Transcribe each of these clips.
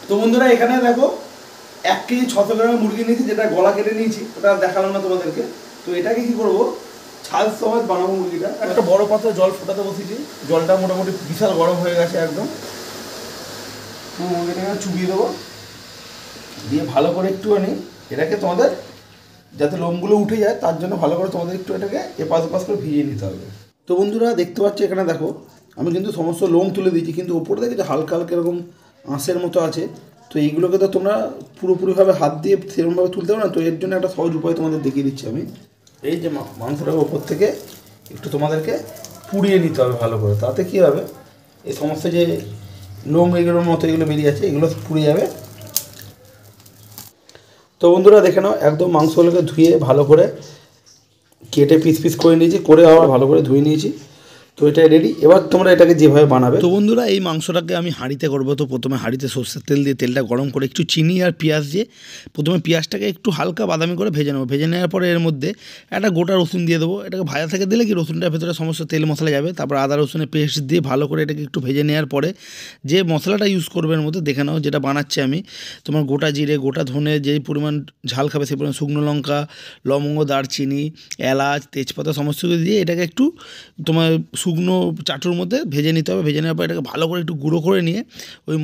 তো বন্ধুরা এখানে দেখো 1 কেজি 600 গ্রামের মুরগি নিয়েছি, যেটা গলা কেটে নিয়েছি, ওটা দেখালাম না তোমাদেরকে। তো এটাকে কি করবো, ছাল সমেত বানাবো মুরগিটা। একটা বড় পাত্রে জল ফোটাতে বসেছি, জলটা মোটামুটি বিশাল গরম হয়ে গেছে একদম। মুরগিটাকে চুবিয়ে দেবো, দিয়ে ভালো করে একটুখানি এটাকে তোমাদের যাতে লোমগুলো উঠে যায় তার জন্য ভালো করে তোমাদের একটু এটাকে এপাশ ওপাশ করে ভিজিয়ে নিতে হবে। তো বন্ধুরা দেখতে পাচ্ছি এখানে দেখো আমি কিন্তু সমস্ত লোম তুলে দিয়েছি, কিন্তু ওপরে দেখে যে হালকা হালকা এরকম আঁশের মতো আছে। তো এইগুলোকে তো তোমরা পুরোপুরিভাবে হাত দিয়ে সেরকমভাবে তুলতে পারো না, তো এর জন্য একটা সহজ উপায় তোমাদের দেখিয়ে দিচ্ছি আমি। এই যে মাংসটাকে ওপর থেকে একটু তোমাদেরকে পুড়িয়ে নিতে হবে ভালো করে, তাতে কী হবে এই সমস্ত যে লোম এগুলোর মতো এগুলো বেরিয়ে আছে এগুলো পুড়ে যাবে। তো বন্ধুরা দেখে নাও একদম মাংসগুলোকে ধুয়ে ভালো করে কেটে পিস পিস করে নিয়েছি, করে আবার ভালো করে ধুয়ে নিয়েছি। তো এটা রেডি, এবার তোমরা এটাকে যেভাবে বানাবে। তো বন্ধুরা এই মাংসটাকে আমি হাঁড়িতে করবো। তো প্রথমে হাঁড়িতে সরষের তেল দিয়ে তেলটা গরম করে একটু চিনি আর পেঁয়াজ দিয়ে প্রথমে পেঁয়াজটাকে একটু হালকা বাদামি করে ভেজে নেবো। ভেজে নেওয়ার পরে এর মধ্যে একটা গোটা রসুন দিয়ে দেবো। এটাকে ভাজা থেকে দিলে কি রসুনটার ভেতরে সমস্ত তেল মশলা যাবে। তারপর আদা রসুনের পেস্ট দিয়ে ভালো করে এটাকে একটু ভেজে নেওয়ার পরে যে মশলাটা ইউজ করবে এর মধ্যে দেখে নাও, যেটা বানাচ্ছি আমি, তোমার গোটা জিরে, গোটা ধনে, যেই পরিমাণ ঝাল খাবে সেই পরিমাণ শুকনো লঙ্কা, লবঙ্গ, দারচিনি, এলাচ, তেজপাতা সমস্ত কিছু দিয়ে এটাকে একটু তোমার শুকনো চাটুর মধ্যে ভেজে নিতে হবে। ভেজে নেওয়ার পর এটাকে ভালো করে একটু গুঁড়ো করে নিয়ে ওই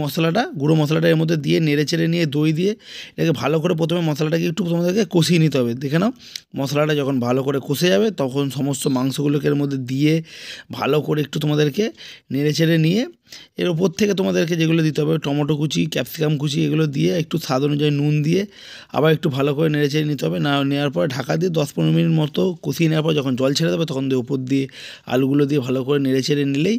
গুঁড়ো মশলাটা এর মধ্যে দিয়ে নেড়ে চেড়ে নিয়ে দই দিয়ে এটাকে ভালো করে প্রথমে মশলাটাকে একটু তোমাদেরকে কষিয়ে নিতে হবে। দেখে নাও মশলাটা যখন ভালো করে কষে যাবে তখন সমস্ত মাংসগুলোকে এর মধ্যে দিয়ে ভালো করে একটু তোমাদেরকে নেড়ে চেড়ে নিয়ে এর ওপর থেকে তোমাদেরকে যেগুলো দিতে হবে টমেটো কুচি, ক্যাপসিকাম কুচি, এগুলো দিয়ে একটু স্বাদ অনুযায়ী নুন দিয়ে আবার একটু ভালো করে নেড়ে চেড়ে নিতে হবে। নেওয়ার পরে ঢাকা দিয়ে 10-15 মিনিট মতো কষিয়ে নেওয়ার পর যখন জল ছেড়ে দেবে তখন দিয়ে উপর দিয়ে আলুগুলো দিয়ে ভালো করে নেড়ে চেড়ে নিলেই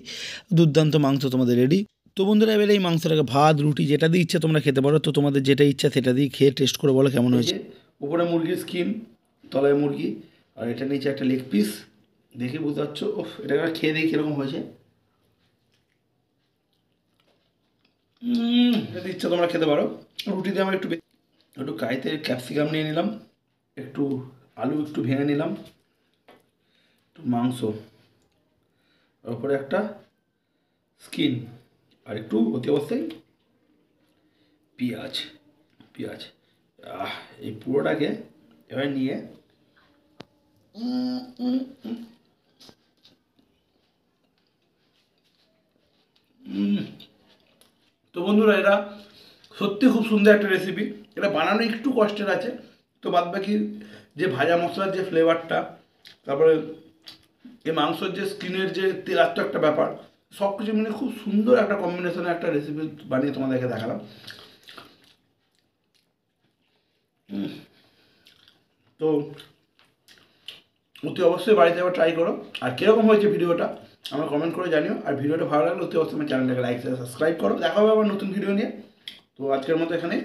দুর্দান্ত মাংস তোমাদের রেডি। তো বন্ধুরা এবারে এই মাংসটাকে ভাত, রুটি যেটা দিয়ে ইচ্ছা তোমরা খেতে পারো। তো তোমাদের যেটা ইচ্ছা সেটা দিয়ে খেয়ে টেস্ট করে বলো কেমন হয়েছে। উপরে মুরগির স্কিন, তলায় মুরগি, আর এটা নিচে একটা লেগ পিস, দেখে বুঝতে পারছো। এটা খেয়ে দেখি কীরকম হয়েছে। যদি ইচ্ছা তোমরা খেতে পারো। রুটি দিয়ে আমার একটু কাইতে ক্যাপসিকাম নিয়ে নিলাম, একটু আলু একটু ভেঙে নিলাম, একটু মাংস, তারপরে একটা স্কিন, আর একটু অতি অবস্থায় পেঁয়াজ। এই পুরোটাকে এবার নিয়ে তো বন্ধুরা এটা সত্যি খুব সুন্দর একটা রেসিপি। এটা বানানো একটু কষ্টের আছে, তো বাদ বাকি যে ভাজা মশলার যে ফ্লেভারটা, তারপরে এই মাংসর যে স্কিনের যে তেলাত্ম একটা ব্যাপার, সব কিছু মিলে খুব সুন্দর একটা কম্বিনেশনে একটা রেসিপি বানিয়ে তোমাদেরকে দেখালাম। তো অতি অবশ্যই বাড়িতে আবার ট্রাই করো। আর কীরকম হয়েছে ভিডিওটা আমার কমেন্ট করে জানিও। আর ভিডিওটা ভালো লাগলে অতি অবশ্যই আমার চ্যানেলটাকে লাইক সাবস্ক্রাইব করো। দেখা হবে আবার নতুন ভিডিও নিয়ে। তো আজকের মতো এখানেই।